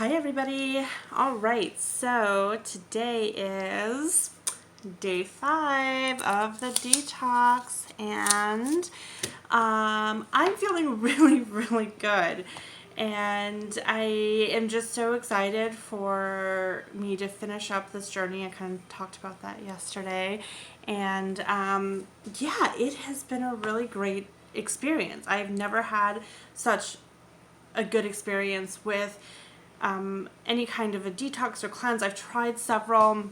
Hi everybody. All right, so today is day 5 of the detox and I'm feeling really good, and I am just so excited for me to finish up this journey. I kind of talked about that yesterday, and yeah, it has been a really great experience. I've never had such a good experience with any kind of a detox or cleanse. I've tried several.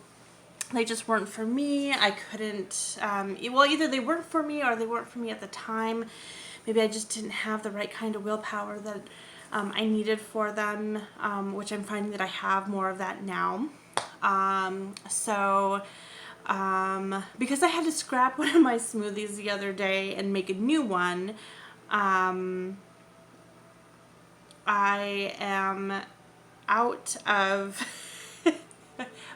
They just weren't for me. I couldn't, well, either they weren't for me or they weren't for me at the time. Maybe I just didn't have the right kind of willpower that I needed for them, which I'm finding that I have more of that now. Because I had to scrap one of my smoothies the other day and make a new one, I am out of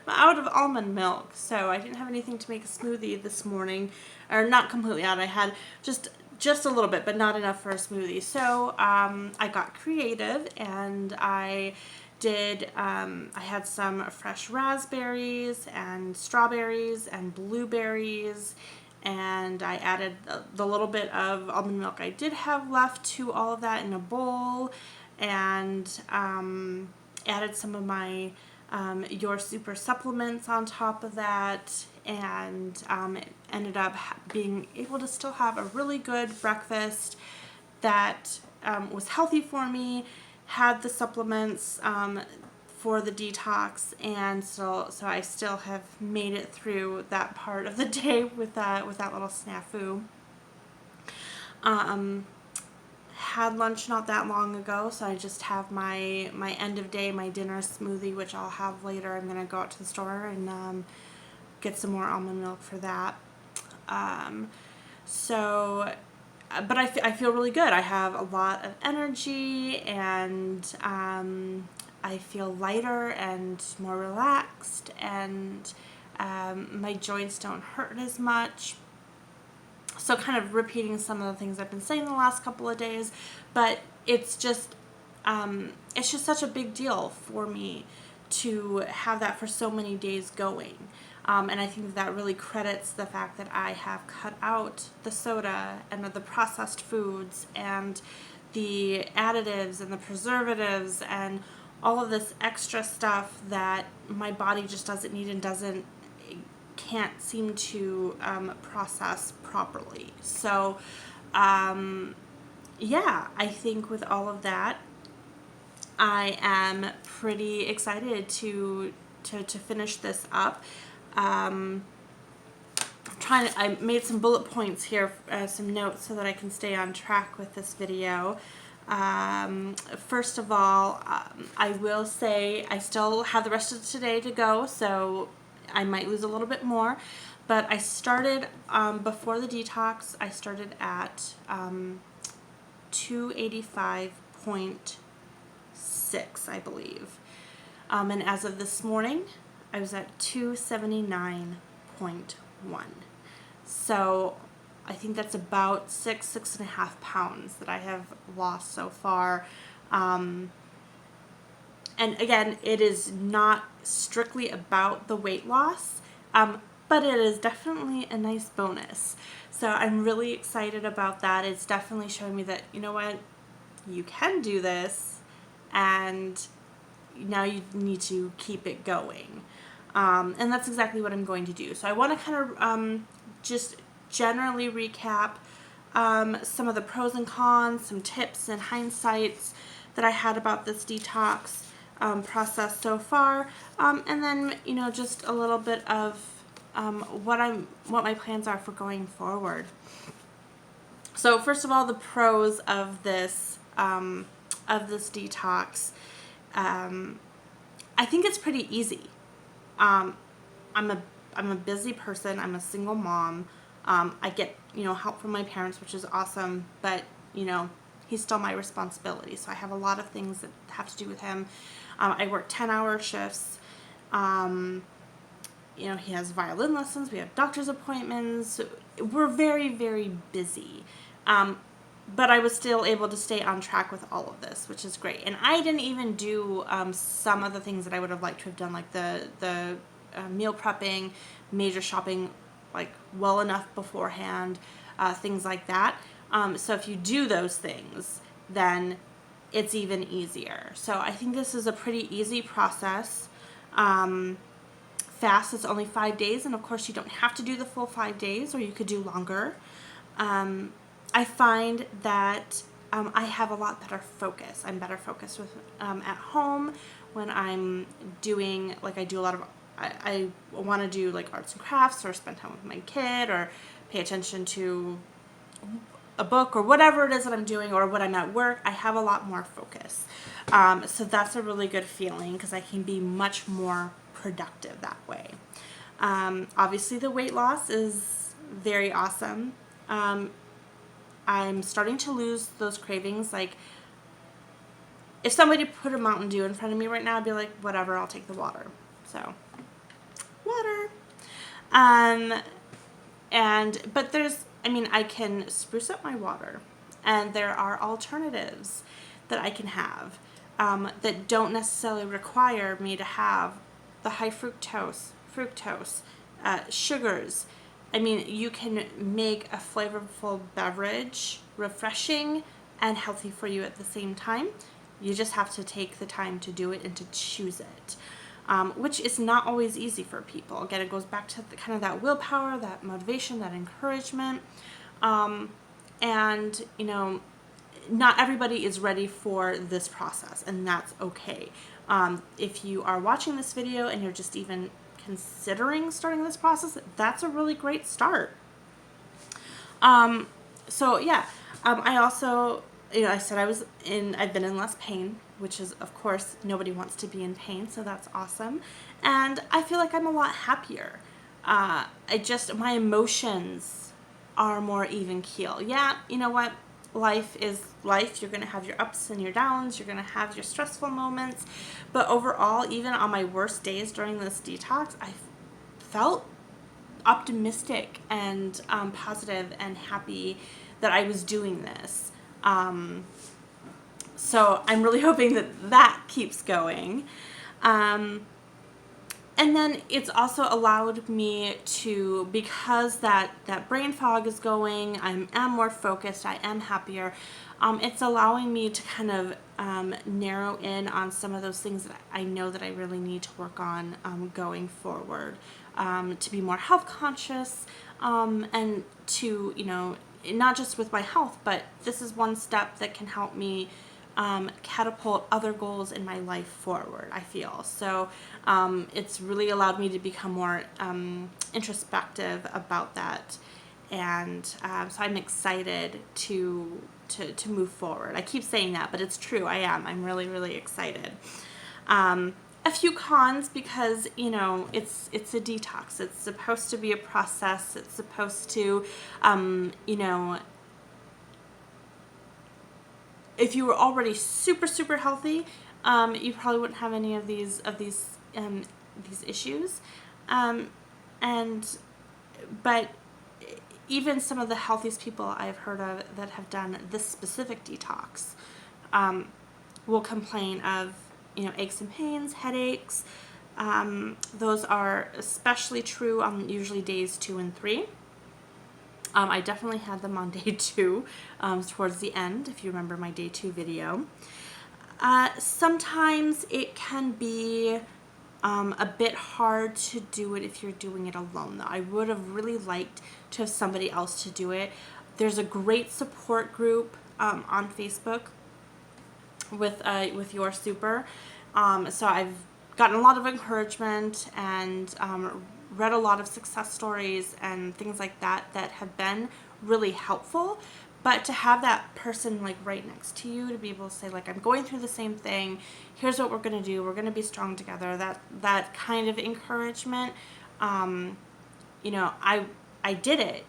out of almond milk, so I didn't have anything to make a smoothie this morning, or not completely out. I had just a little bit, but not enough for a smoothie. So I got creative, and I had some fresh raspberries and strawberries and blueberries, and I added the little bit of almond milk I did have left to all of that in a bowl, and added some of my Your Super supplements on top of that, and it ended up being able to still have a really good breakfast that was healthy for me, had the supplements for the detox, and so I still have made it through that part of the day with that little snafu. Had lunch not that long ago, so I just have my end of day, my dinner smoothie, which I'll have later. I'm gonna go out to the store and get some more almond milk for that. But I feel really good. I have a lot of energy, and I feel lighter and more relaxed, and my joints don't hurt as much. So kind of repeating some of the things I've been saying the last couple of days, but it's just such a big deal for me to have that for so many days going. And I think that really credits the fact that I have cut out the soda and the processed foods and the additives and the preservatives and all of this extra stuff that my body just doesn't need and can't seem to process properly. So yeah, I think with all of that, I am pretty excited to finish this up. I made some bullet points here, some notes, so that I can stay on track with this video. First of all, I will say I still have the rest of today to go, so I might lose a little bit more, but I started before the detox. I started at 285.6, I believe, and as of this morning, I was at 279.1. So I think that's about 6.5 pounds that I have lost so far. And again, it is not strictly about the weight loss, but it is definitely a nice bonus. So I'm really excited about that. It's definitely showing me that, you know what, you can do this, and now you need to keep it going. And that's exactly what I'm going to do. So I want to kind of just generally recap some of the pros and cons, some tips and hindsights that I had about this detox process so far, and then, you know, just a little bit of what my plans are for going forward. So first of all, the pros of this detox. I think it's pretty easy. I'm a busy person. I'm a single mom. I get, you know, help from my parents, which is awesome, but, you know, he's still my responsibility. So I have a lot of things that have to do with him. I work 10-hour shifts. You know, he has violin lessons. We have doctor's appointments. We're very busy. but I was still able to stay on track with all of this, which is great. And I didn't even do some of the things that I would have liked to have done, like the meal prepping, major shopping, like well enough beforehand, things like that. So if you do those things, then it's even easier. So I think this is a pretty easy process. Fast is only 5 days, and of course you don't have to do the full 5 days, or you could do longer. I find that I have a lot better focus. I'm better focused with at home when I'm doing, like, I do a lot of, I want to do like arts and crafts, or spend time with my kid, or pay attention to a book, or whatever it is that I'm doing, or when I'm at work. I have a lot more focus. So that's a really good feeling, because I can be much more productive that way. Obviously the weight loss is very awesome. I'm starting to lose those cravings. Like, if somebody put a Mountain Dew in front of me right now, I'd be like, whatever, I'll take the water. So, water. But there's, I mean, I can spruce up my water, and there are alternatives that I can have that don't necessarily require me to have the high fructose, sugars. I mean, you can make a flavorful beverage refreshing and healthy for you at the same time. You just have to take the time to do it and to choose it, which is not always easy for people. Again, it goes back to kind of that willpower, that motivation, that encouragement. And, you know, not everybody is ready for this process, and that's okay. If you are watching this video and you're just even considering starting this process, that's a really great start. So yeah, I also, you know, I said I've been in less pain, which is, of course, nobody wants to be in pain, so that's awesome. And I feel like I'm a lot happier. My emotions are more even keel. Yeah, you know what? Life is life. You're going to have your ups and your downs. You're going to have your stressful moments. But overall, even on my worst days during this detox, I felt optimistic and positive and happy that I was doing this. So I'm really hoping that keeps going. And then it's also allowed me to, because that brain fog is going, I am more focused, I am happier. It's allowing me to kind of narrow in on some of those things that I know that I really need to work on going forward, to be more health conscious, and to, you know, not just with my health, but this is one step that can help me catapult other goals in my life forward, I feel. So it's really allowed me to become more introspective about that, and so I'm excited to move forward. I keep saying that, but it's true. I'm really, really excited. A few cons, because, you know, it's a detox. It's supposed to be a process. It's supposed to, you know, if you were already super, super healthy, you probably wouldn't have any of these issues. But even some of the healthiest people I've heard of that have done this specific detox will complain of, you know, aches and pains, headaches. Those are especially true on usually days 2 and 3. I definitely had them on day 2, towards the end, if you remember my day 2 video. Sometimes it can be a bit hard to do it if you're doing it alone, though. I would have really liked to have somebody else to do it. There's a great support group on Facebook with Your Super. So I've gotten a lot of encouragement and read a lot of success stories and things like that have been really helpful. But to have that person like right next to you, to be able to say, like, I'm going through the same thing, here's what we're going to do, we're going to be strong together, that kind of encouragement, you know, I did it,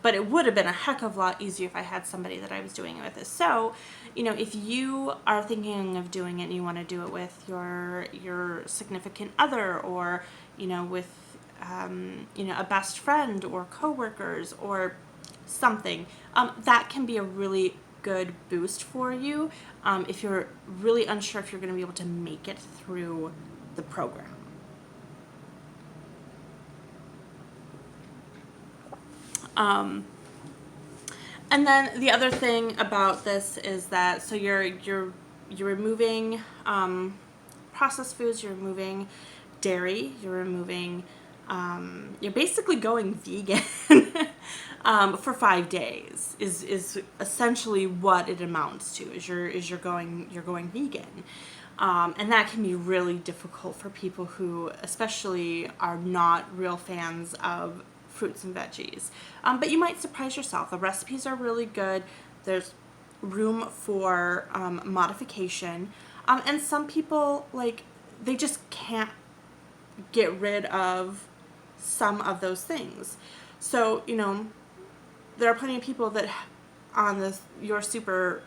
but it would have been a heck of a lot easier if I had somebody that I was doing it with. So, you know, if you are thinking of doing it and you want to do it with your significant other, or, you know, with you know, a best friend or coworkers or something, that can be a really good boost for you if you're really unsure if you're going to be able to make it through the program. And then the other thing about this is that so you're removing processed foods, you're removing dairy, you're removing you're basically going vegan for 5 days is essentially what it amounts to. You're going vegan. And that can be really difficult for people who especially are not real fans of fruits and veggies. But you might surprise yourself. The recipes are really good. There's room for modification. And some people, like, they just can't get rid of some of those things. So, you know, there are plenty of people that on this Your Super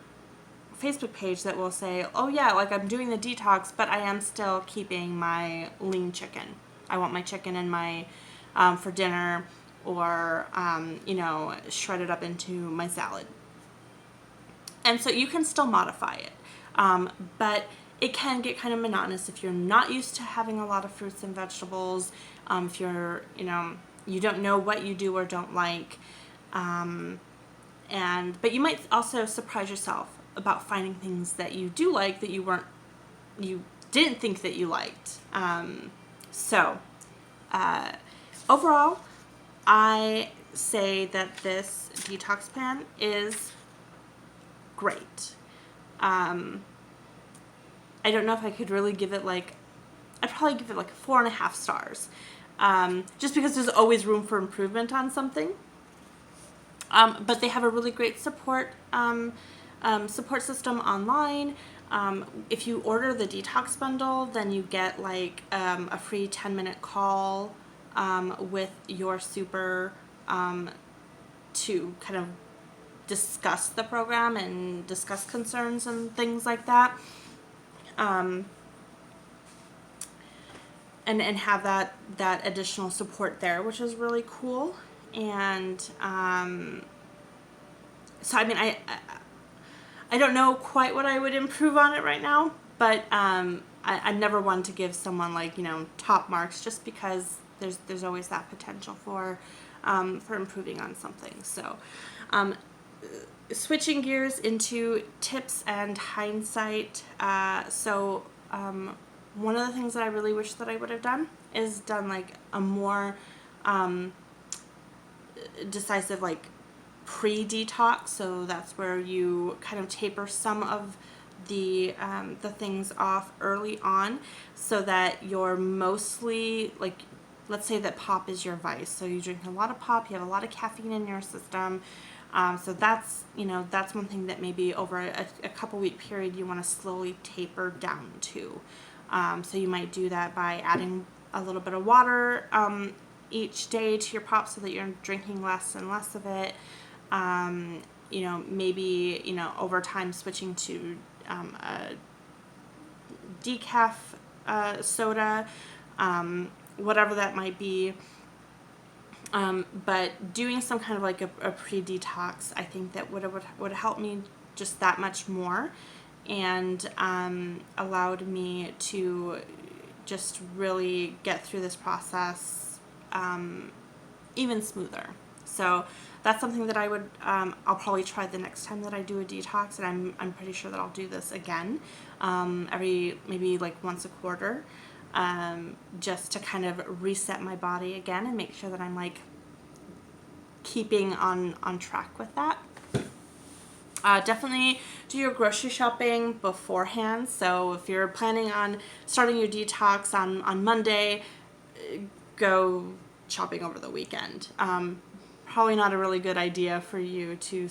Facebook page that will say, oh yeah, like I'm doing the detox, but I am still keeping my lean chicken. I want my chicken in my, for dinner, or, you know, shred it up into my salad. And so you can still modify it. But it can get kind of monotonous if you're not used to having a lot of fruits and vegetables. If you're, you know, you don't know what you do or don't like. But you might also surprise yourself about finding things that you do like that you didn't think that you liked. Overall, I say that this detox plan is great. I don't know if I could really give it I'd probably give it like 4.5 stars. Just because there's always room for improvement on something. But they have a really great support system online. If you order the detox bundle, then you get like a free 10-minute call with Your Super to kind of discuss the program and discuss concerns and things like that. And have that additional support there, which is really cool. And so I mean, I don't know quite what I would improve on it right now, but I'm never one to give someone like, you know, top marks, just because there's always that potential for improving on something. So switching gears into tips and hindsight. One of the things that I really wish that I would have done is done like a more decisive like pre-detox. So that's where you kind of taper some of the things off early on, so that you're mostly like, let's say that pop is your vice. So you drink a lot of pop, you have a lot of caffeine in your system. So that's, you know, that's one thing that maybe over a couple week period you want to slowly taper down to. So you might do that by adding a little bit of water each day to your pop, so that you're drinking less and less of it. You know, maybe, you know, over time switching to a decaf soda, whatever that might be. But doing some kind of like a pre-detox, I think that would help me just that much more, and allowed me to just really get through this process even smoother. So that's something that I would I'll probably try the next time that I do a detox, and I'm pretty sure that I'll do this again maybe like once a quarter, just to kind of reset my body again and make sure that I'm like keeping on track with that. Definitely do your grocery shopping beforehand. So if you're planning on starting your detox on Monday, go shopping over the weekend. Probably not a really good idea for you to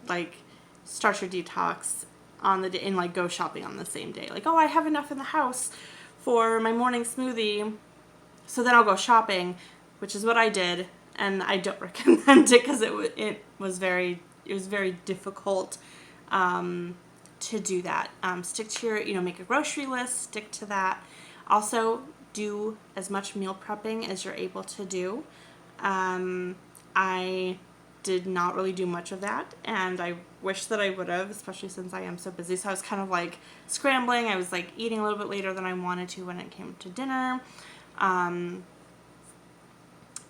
like start your detox on the day and like go shopping on the same day. Like, oh, I have enough in the house for my morning smoothie, so then I'll go shopping, which is what I did, and I don't recommend it because it was very difficult to do that. Stick to your, make a grocery list, stick to that. Also, do as much meal prepping as you're able to do. I did not really do much of that, and I wish that I would have, especially since I am so busy. So I was kind of like scrambling. I was like eating a little bit later than I wanted to when it came to dinner.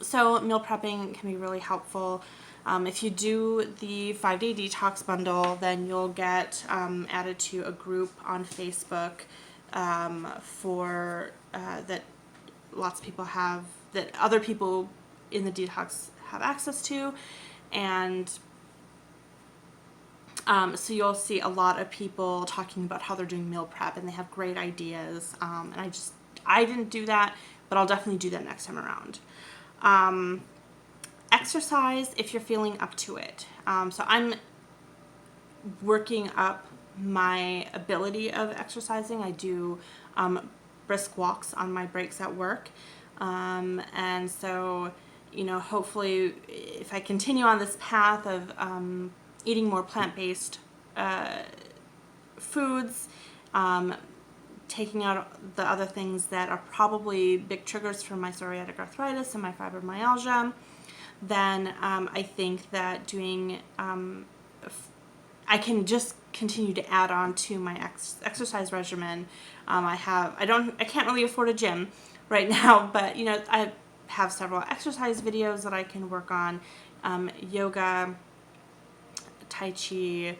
So meal prepping can be really helpful. If you do the 5-day detox bundle, then you'll get added to a group on Facebook for that lots of people have, that other people in the detox have access to, and so you'll see a lot of people talking about how they're doing meal prep, and they have great ideas. And I didn't do that, but I'll definitely do that next time around. Exercise if you're feeling up to it. So I'm working up my ability of exercising. I do brisk walks on my breaks at work. And so, hopefully if I continue on this path of eating more plant-based foods, taking out the other things that are probably big triggers for my psoriatic arthritis and my fibromyalgia, then I think that doing, I can just continue to add on to my exercise regimen. I can't really afford a gym right now, but I have several exercise videos that I can work on, yoga, Tai Chi.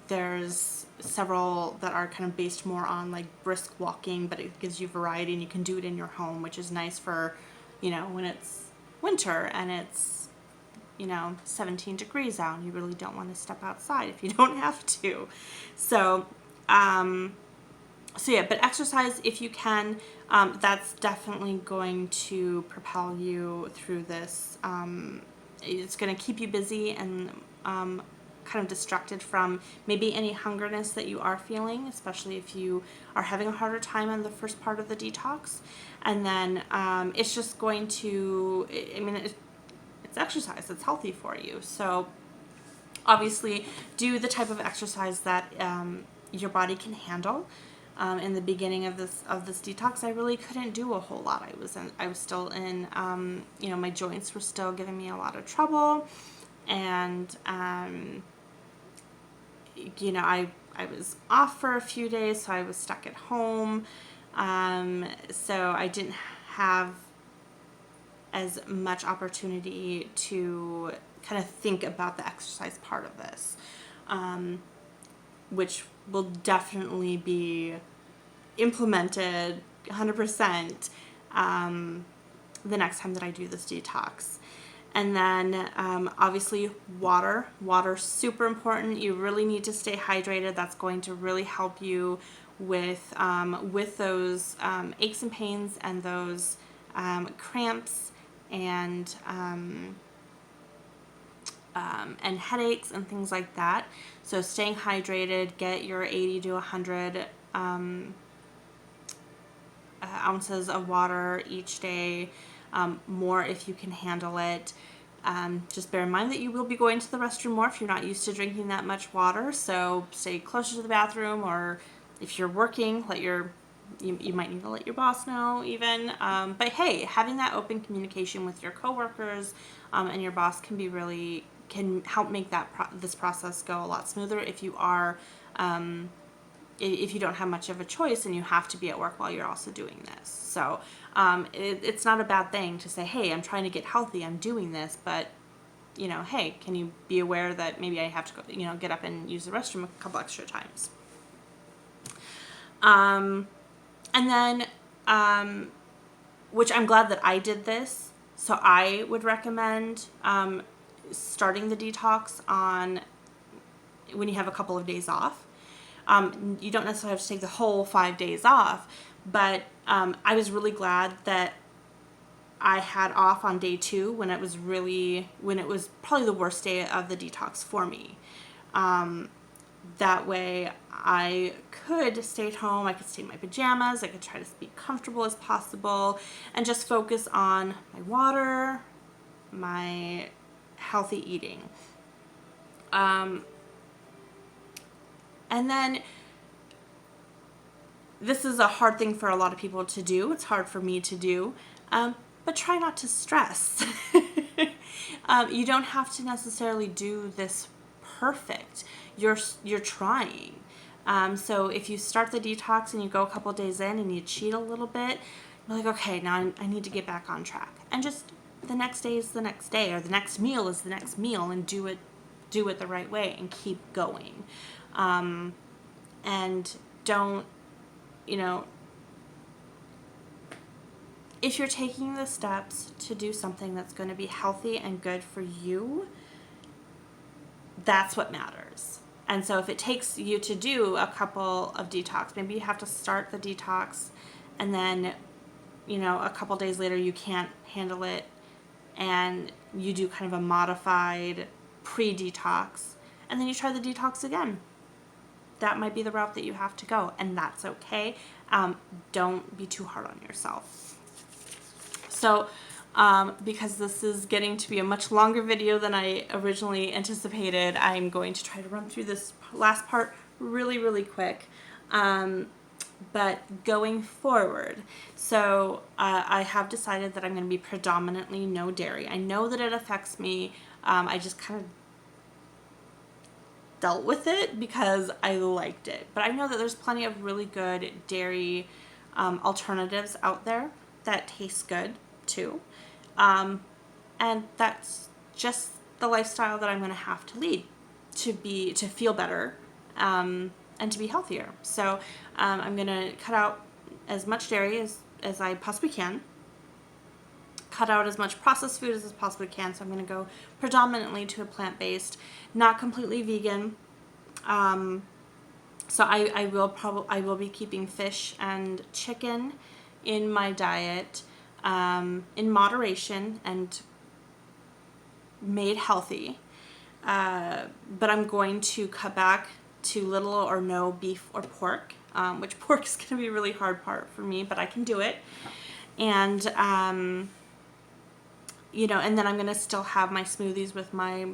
There's several that are kind of based more on like brisk walking, but it gives you variety, and you can do it in your home, which is nice for, when it's winter and it's 17 degrees out and you really don't want to step outside if you don't have to. So yeah, but exercise if you can. That's definitely going to propel you through this. It's going to keep you busy and kind of distracted from maybe any hungerness that you are feeling, especially if you are having a harder time on the first part of the detox. And then it's just going to, it's exercise, it's healthy for you. So obviously do the type of exercise that your body can handle. In the beginning of this detox, I really couldn't do a whole lot. I was still in, my joints were still giving me a lot of trouble, and I was off for a few days, so I was stuck at home. So I didn't have as much opportunity to kind of think about the exercise part of this, which will definitely be implemented 100% the next time that I do this detox. And then obviously water's super important. You really need to stay hydrated. That's going to really help you with those aches and pains and those cramps and headaches and things like that. So staying hydrated, get your 80 to 100 ounces of water each day, more if you can handle it. Just bear in mind that you will be going to the restroom more if you're not used to drinking that much water, so stay closer to the bathroom, or if you're working, you might need to let your boss know even. But hey, having that open communication with your coworkers and your boss can help make this process go a lot smoother if you are if you don't have much of a choice and you have to be at work while you're also doing this. So it's not a bad thing to say, hey, I'm trying to get healthy, I'm doing this, but hey, can you be aware that maybe I have to go, get up and use the restroom a couple extra times. And then, which I'm glad that I did this, so I would recommend starting the detox when you have a couple of days off. You don't necessarily have to take the whole 5 days off, but I was really glad that I had off on day 2 when it was probably the worst day of the detox for me. That way I could stay at home, I could stay in my pajamas, I could try to be comfortable as possible and just focus on my water, my healthy eating. And then this is a hard thing for a lot of people to do. It's hard for me to do, but try not to stress. You don't have to necessarily do this perfect. You're trying. So if you start the detox and you go a couple days in and you cheat a little bit, you're like, okay, now I need to get back on track. And just the next day is the next day, or the next meal is the next meal, and do it the right way and keep going. And don't, if you're taking the steps to do something that's going to be healthy and good for you, that's what matters. And so if it takes you to do a couple of detox, maybe you have to start the detox and then, a couple days later you can't handle it and you do kind of a modified pre-detox, and then you try the detox again. That might be the route that you have to go, and that's okay. Don't be too hard on yourself. So, because this is getting to be a much longer video than I originally anticipated, I'm going to try to run through this last part really, really quick. But going forward, so I have decided that I'm going to be predominantly no dairy. I know that it affects me. I just kind of dealt with it because I liked it. But I know that there's plenty of really good dairy alternatives out there that taste good too. And that's just the lifestyle that I'm going to have to lead to feel better and to be healthier. So I'm going to cut out as much dairy as I possibly can. Cut out as much processed food as I possibly can. So I'm going to go predominantly to a plant-based, not completely vegan. So I will be keeping fish and chicken in my diet in moderation and made healthy. But I'm going to cut back to little or no beef or pork, which pork is going to be a really hard part for me, but I can do it. And and then I'm going to still have my smoothies with my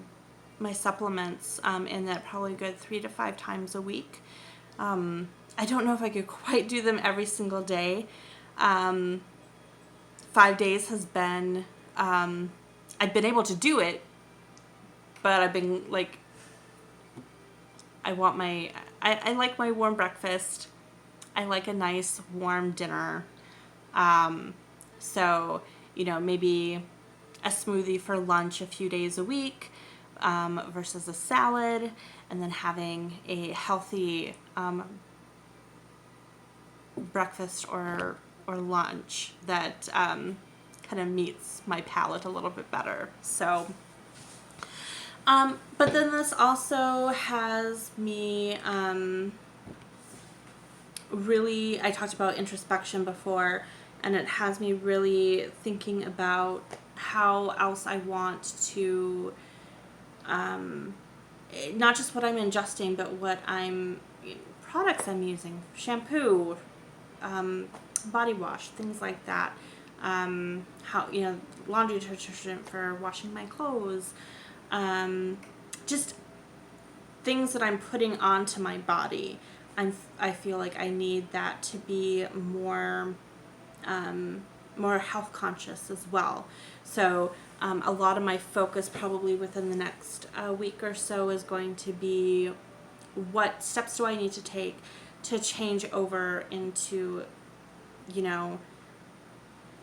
supplements in that probably good 3 to 5 times a week. I don't know if I could quite do them every single day. 5 days has been, I've been able to do it, but I've been like, I like my warm breakfast. I like a nice warm dinner. So, maybe a smoothie for lunch a few days a week, versus a salad, and then having a healthy, breakfast or lunch that, kind of meets my palate a little bit better. So, but then this also has me, really, I talked about introspection before, and it has me really thinking about how else I want to, not just what I'm ingesting, but what products I'm using, shampoo, body wash, things like that. How, laundry detergent for washing my clothes, just things that I'm putting onto my body. I feel like I need that to be more health conscious as well. So a lot of my focus probably within the next week or so is going to be what steps do I need to take to change over into,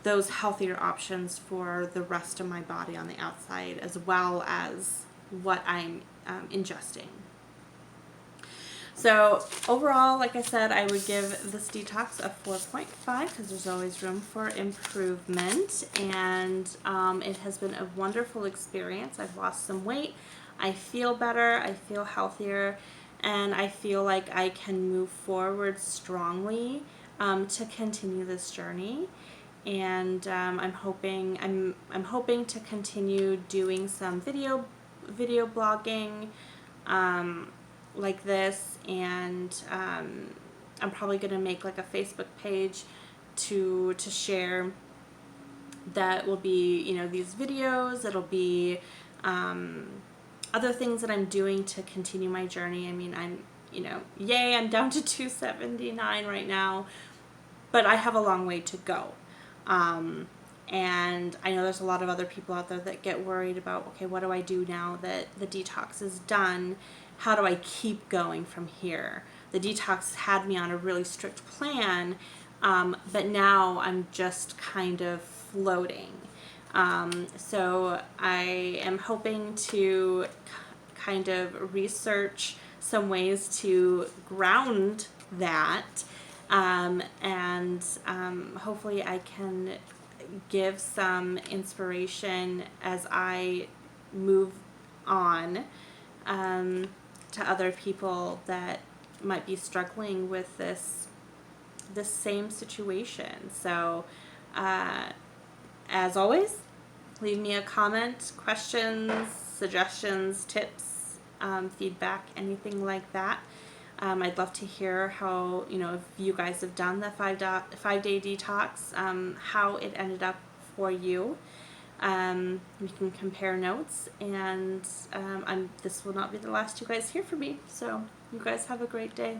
those healthier options for the rest of my body on the outside, as well as what I'm ingesting. So overall, like I said, I would give this detox a 4.5 because there's always room for improvement, and it has been a wonderful experience. I've lost some weight. I feel better. I feel healthier, and I feel like I can move forward strongly to continue this journey. And I'm hoping to continue doing some video blogging like this, and I'm probably gonna make like a Facebook page to share that will be these videos. It'll be other things that I'm doing to continue my journey. I mean, yay, I'm down to 279 right now, but I have a long way to go. And I know there's a lot of other people out there that get worried about, okay, what do I do now that the detox is done? How do I keep going from here? The detox had me on a really strict plan, but now I'm just kind of floating. So I am hoping to kind of research some ways to ground that, and hopefully I can give some inspiration as I move on, to other people that might be struggling with this same situation. So as always, leave me a comment, questions, suggestions, tips, feedback, anything like that. I'd love to hear how, if you guys have done the 5-day detox, how it ended up for you. We can compare notes, and this will not be the last you guys hear from me. So you guys have a great day.